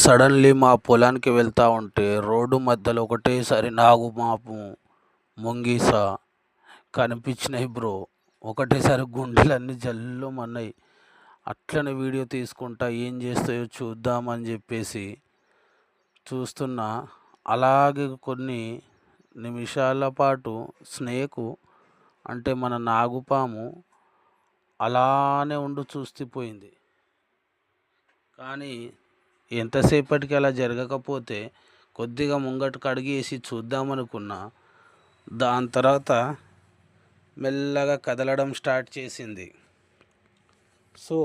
Suddenly మా పొలానికి వెళ్తూ ఉంటే రోడ్డు మధ్యలో ఒకటేసారి నాగుపాము, ముంగీస కనిపించినాయి బ్రో. ఒకటేసారి గుండెలన్నీ జల్లుమన్నాయి. అట్లనే వీడియో తీసుకుంటా ఏం చేస్తాయో చూద్దామని చెప్పేసి చూస్తున్నా. అలాగే కొన్ని నిమిషాల పాటు స్నేకు అంటే మన నాగుపాము అలానే చూస్తూపోయింది. కానీ ఎంతసేపటికి అలా జరగకపోతే కొద్దిగా ముంగటకు అడిగేసి చూద్దామనుకున్నా. దాని తర్వాత మెల్లగా కదలడం స్టార్ట్ చేసింది. సో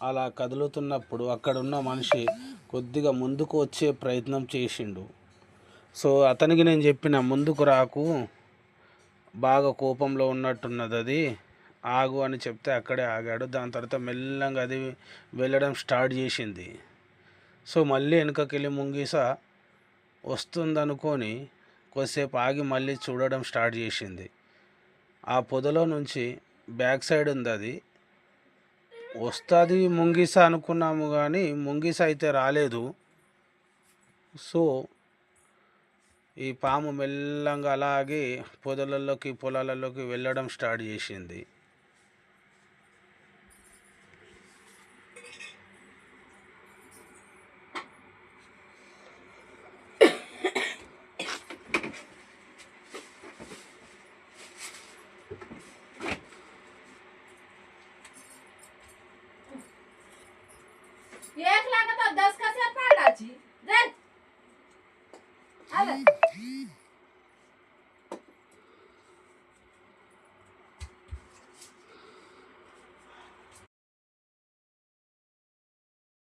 అలా కదులుతున్నప్పుడు అక్కడున్న మనిషి కొద్దిగా ముందుకు వచ్చే ప్రయత్నం చేసిండు. సో అతనికి నేను చెప్పిన, ముందుకు రాకు, బాగా కోపంలో ఉన్నట్టున్నది అది, ఆగు అని చెప్తే అక్కడే ఆగాడు. దాని తర్వాత మెల్లగా అది వెళ్ళడం స్టార్ట్ చేసింది. సో మళ్ళీ వెనుకకెళ్ళి ముంగీస వస్తుందనుకొని కొద్దిసేపు ఆగి మళ్ళీ చూడడం స్టార్ట్ చేసింది. ఆ పొదలో నుంచి బ్యాక్ సైడ్ ఉంది, అది వస్తుంది ముంగీస అనుకున్నాము కానీ ముంగీస అయితే రాలేదు. సో ఈ పాము మెల్లగా అలాగే పొదలలోకి పొలాలలోకి వెళ్ళడం స్టార్ట్ చేసింది. एक लाख तो 10 का से पाटा जी देख अरे